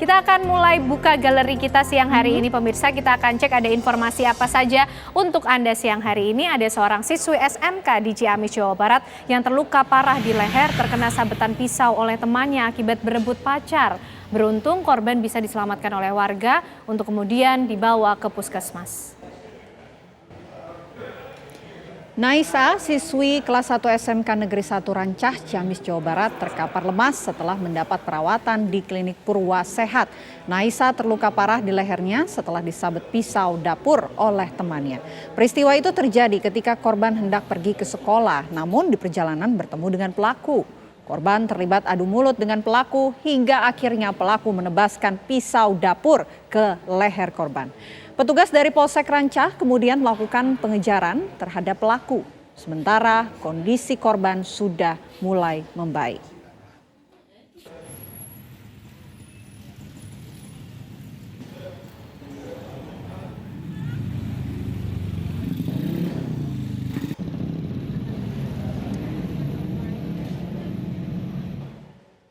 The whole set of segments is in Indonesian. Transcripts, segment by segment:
Kita akan mulai buka galeri kita siang hari ini pemirsa. Kita akan cek ada informasi apa saja untuk Anda siang hari ini. Ada seorang siswi SMK di Ciamis, Jawa Barat yang terluka parah di leher terkena sabetan pisau oleh temannya akibat berebut pacar. Beruntung korban bisa diselamatkan oleh warga untuk kemudian dibawa ke puskesmas. Naisa, siswi kelas 1 SMK Negeri 1 Rancah, Ciamis, Jawa Barat, terkapar lemas setelah mendapat perawatan di klinik Purwa Sehat. Naisa terluka parah di lehernya setelah disabet pisau dapur oleh temannya. Peristiwa itu terjadi ketika korban hendak pergi ke sekolah, namun di perjalanan bertemu dengan pelaku. Korban terlibat adu mulut dengan pelaku hingga akhirnya pelaku menebaskan pisau dapur ke leher korban. Petugas dari Polsek Rancah kemudian melakukan pengejaran terhadap pelaku. Sementara kondisi korban sudah mulai membaik.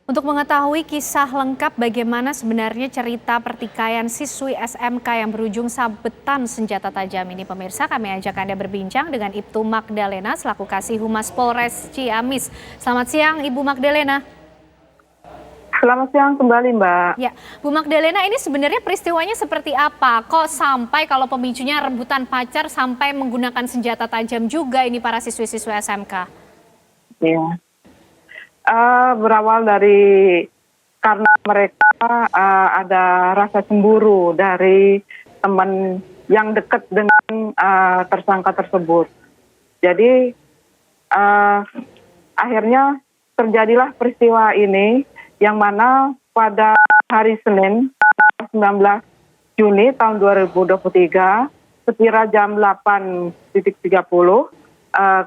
Untuk mengetahui kisah lengkap bagaimana sebenarnya cerita pertikaian siswi SMK yang berujung sabetan senjata tajam ini pemirsa, kami ajak Anda berbincang dengan Ibtu Magdalena selaku Kasih Humas Polres Ciamis. Selamat siang Ibu Magdalena. Selamat siang kembali Mbak. Ya, Bu Magdalena, ini sebenarnya peristiwanya seperti apa? Kok sampai kalau pemicunya rebutan pacar sampai menggunakan senjata tajam juga ini para siswi-siswi SMK? Iya. Berawal dari karena mereka ada rasa cemburu dari teman yang dekat dengan tersangka tersebut. Jadi akhirnya terjadilah peristiwa ini yang mana pada hari Senin 19 Juni tahun 2023 sekira jam 8.30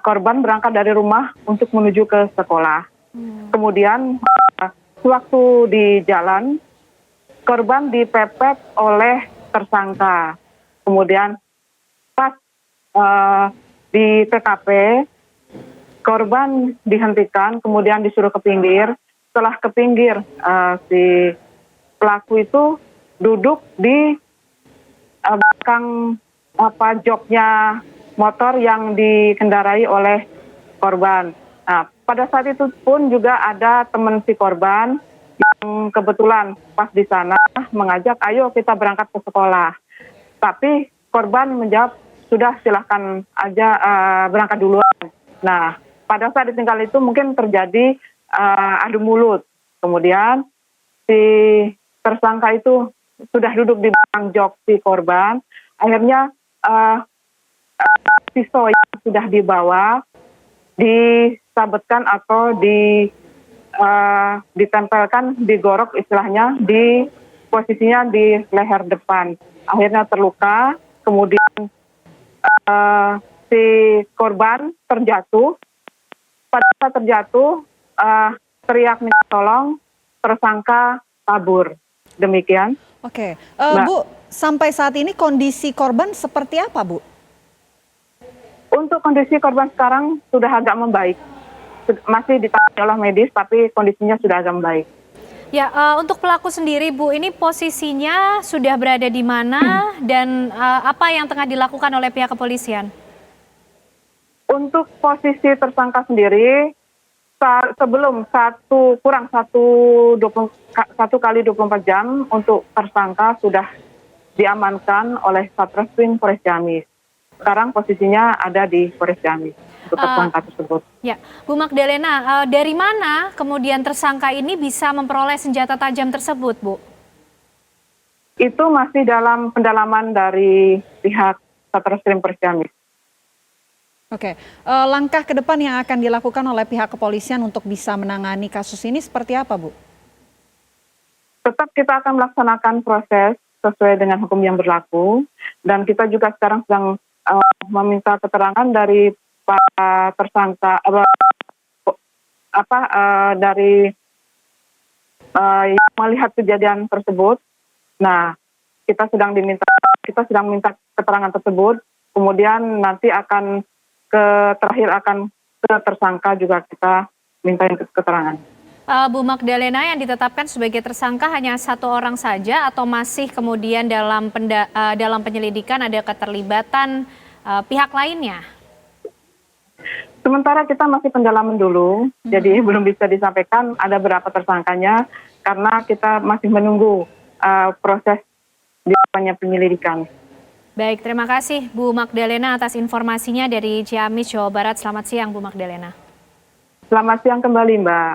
korban berangkat dari rumah untuk menuju ke sekolah. Kemudian waktu di jalan korban dipepet oleh tersangka. Kemudian pas di TKP korban dihentikan, kemudian disuruh ke pinggir. Setelah ke pinggir si pelaku itu duduk di belakang joknya motor yang dikendarai oleh korban. Nah, pada saat itu pun juga ada teman si korban yang kebetulan pas di sana mengajak, ayo kita berangkat ke sekolah. Tapi korban menjawab, sudah silahkan aja berangkat duluan. Nah, pada saat ditinggal itu mungkin terjadi adu mulut. Kemudian si tersangka itu sudah duduk di belakang jok si korban. Akhirnya pisau yang sudah dibawa disabetkan atau ditempelkan, digorok istilahnya di posisinya di leher depan. Akhirnya terluka, kemudian si korban terjatuh. Pada saat terjatuh teriak minta tolong, tersangka kabur. Demikian. Oke, Bu, sampai saat ini kondisi korban seperti apa, Bu? Untuk kondisi korban sekarang sudah agak membaik. Masih ditangani oleh medis, tapi kondisinya sudah agak membaik. Ya, untuk pelaku sendiri, Bu, ini posisinya sudah berada di mana dan apa yang tengah dilakukan oleh pihak kepolisian? Untuk posisi tersangka sendiri, sebelum satu kali 24 jam untuk tersangka sudah diamankan oleh Satreskrim Polres Ciamis. Sekarang posisinya ada di Polres Ciamis untuk tersangka tersebut. Ya, Bu Magdalena, dari mana kemudian tersangka ini bisa memperoleh senjata tajam tersebut, Bu? Itu masih dalam pendalaman dari pihak Satreskrim Polres Ciamis. Oke, langkah ke depan yang akan dilakukan oleh pihak kepolisian untuk bisa menangani kasus ini seperti apa, Bu? Tetap kita akan melaksanakan proses sesuai dengan hukum yang berlaku, dan kita juga sekarang sedang meminta keterangan dari para tersangka dari yang melihat kejadian tersebut. Nah, kita sedang minta keterangan tersebut. Kemudian nanti terakhir akan ke tersangka juga kita minta keterangan. Bu Magdalena, yang ditetapkan sebagai tersangka hanya satu orang saja atau masih kemudian dalam penyelidikan ada keterlibatan pihak lainnya? Sementara kita masih pendalaman dulu, jadi belum bisa disampaikan ada berapa tersangkanya karena kita masih menunggu proses dilakukannya penyelidikan. Baik, terima kasih Bu Magdalena atas informasinya dari Ciamis, Jawa Barat. Selamat siang Bu Magdalena. Selamat siang kembali, Mbak.